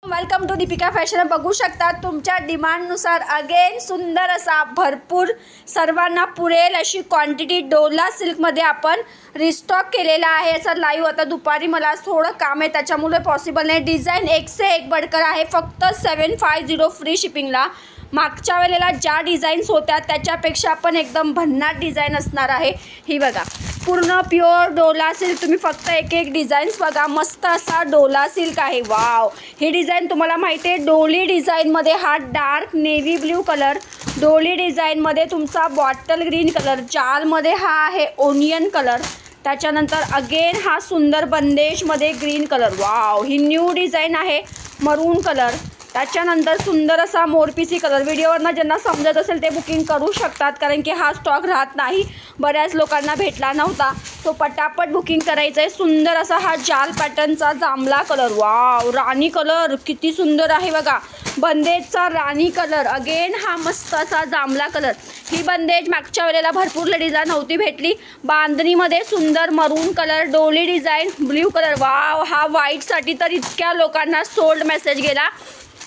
Welcome to Deepika fashion. बघू शकता तुमच्या डिमांडनुसार अगेन सुंदर असा भरपूर सर्वांना पुरेल अशी क्वांटिटी डोला सिल्कमध्ये आपण रिस्टॉक केलेला आहे। याचा लाईव्ह आता दुपारी मला थोडं काम आहे त्याच्यामुळे पॉसिबल नाही। डिझाईन एक से एक बढ़कर आहे। फक्त 750 फ्री शिपिंगला। मागच्या वेळेला ज्या डिझाईन्स होत्या त्याच्यापेक्षा पण एकदम भन्नाट डिझाईन असणार आहे। ही बघा पूर्ण प्युअर डोला सिल्क। तुम्ही फक्त एक एक डिझाईन्स बघा। मस्त असा डोला सिल्क आहे। वाव, ही डिझाईन तुम्हाला माहिती आहे डोली डिझाईनमध्ये हा डार्क नेव्ही ब्ल्यू कलर, डोली डिझाईनमध्ये तुमचा बॉटल ग्रीन कलर, जालमध्ये हा आहे ओनियन कलर, त्याच्यानंतर अगेन हा सुंदर बंदेशमध्ये ग्रीन कलर। वाव, ही न्यू डिझाईन आहे मरून कलर, त्याच्यानंतर सुंदर असा मोरपिसी कलर। व्हिडिओवरनं ज्यांना समजत असेल ते बुकिंग करू शकतात कारण की हा स्टॉक राहत नाही, बऱ्याच लोकांना भेटला नव्हता, तो पटापट बुकिंग करायचं आहे। सुंदर असा हा जाल पॅटर्नचा जांभळा कलर। वाव, राणी कलर किती सुंदर आहे बघा। बंदेजचा राणी कलर, अगेन हा मस्त असा जांभळा कलर। ही बंदेज मागच्या वेळेला भरपूर लेडीजला नव्हती भेटली। बांधणीमध्ये सुंदर मरून कलर, डोली डिझाईन, ब्ल्यू कलर। वाव, हा व्हाईटसाठी तर इतक्या लोकांना सोल्ड मेसेज गेला,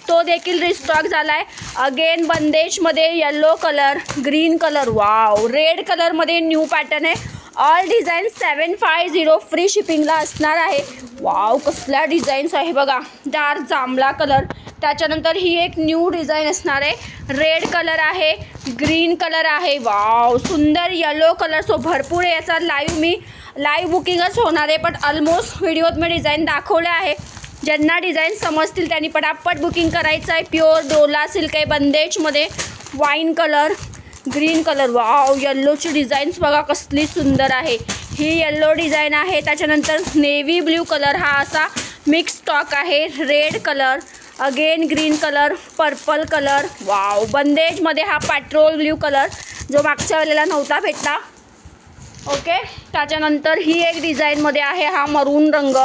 तो देखील रिस्टॉक झाला आहे। अगेन बंदेशमध्ये yellow colour, green colour. Wow, red कलरमध्ये न्यू पॅटर्न आहे। ऑल डिझाईन 750 फ्री शिपिंगला असणार आहे। वाव, कसल्या डिझाईन्स आहे बघा। डार्क जांभळा कलर, त्याच्यानंतर ही एक न्यू डिझाईन असणार आहे। रेड कलर आहे, ग्रीन कलर आहे। वाव, सुंदर येलो कलर। सो भरपूर आहे। याचा लाईव्ह बुकिंगच होणार आहे, पण ऑलमोस्ट व्हिडिओत मी डिझाईन दाखवले आहे। ज्यांना डिझाईन समजतील त्यांनी पटापट बुकिंग करायचं आहे। प्युअर डोला सिल्क आहे बंदेजमध्ये, wine colour, green colour. Wow, येल्लोची डिझाईन्स बघा कसली सुंदर आहे। ही येल्लो डिझाईन आहे, त्याच्यानंतर नेव्ही ब्ल्यू कलर हा असा मिक्स स्टॉक आहे। Red colour, again green colour, purple colour. Wow, बंदेजमध्ये हा पेट्रोल ब्ल्यू कलर जो मागच्या वेळेला नव्हता भेटला। ओके, त्याच्यानंतर ही एक डिझाईनमध्ये आहे हा मरून रंग।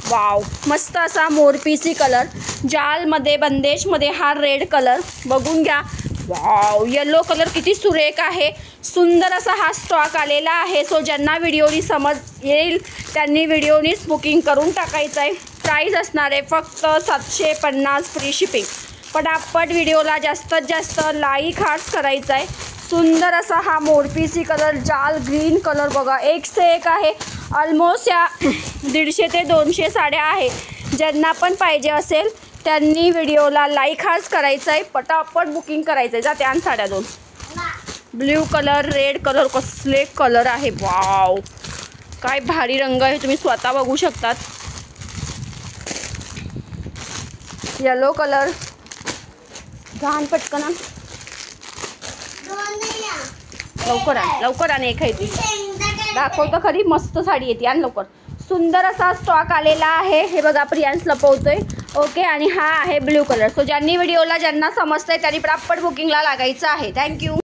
वाव, मस्त असा मोरपिसी कलर, जालमध्ये बंदेशमध्ये हा रेड कलर बघून घ्या। वाव, येलो कलर किती सुरेख आहे। सुंदर असा हा स्टॉक आलेला आहे। सो ज्यांना व्हिडिओनी समज येईल त्यांनी व्हिडिओनीच बुकिंग करून टाकायचं आहे। प्राईस असणार आहे फक्त 750 फ्री शिपिंग। पटापट व्हिडिओला जास्तीत जास्त लाईक हार्ट्स करायचा आहे। सुंदर असा हा मोरपिसी कलर, जाल ग्रीन कलर बघा, एक से एक आहे। ऑलमोस्ट या 150 ते 200 साड्या आहे। ज्यांना पण पाहिजे असेल त्यांनी व्हिडिओला लाईक हार्ट्स करायचं आहे, पटापट बुकिंग करायचं आहे। जाते आण साड्या दोन। ब्ल्यू कलर, रेड कलर, कसले कलर आहे। वाव, काय भारी रंग आहे, तुम्ही स्वतः बघू शकतात। येलो कलर, घाण पटकन लवकर आण एक आहे ती दाखवतो खरी, मस्त साडी येते, आण लवकर। सुंदर असा स्टॉक आलेला आहे। हे बघा प्रियांश लपवतोय। ओके, आणि हा आहे ब्ल्यू कलर। सो ज्यांनी व्हिडिओला ज्यांना समजतंय त्यांनी पटापट बुकिंगला लागायचं आहे। थँक्यू।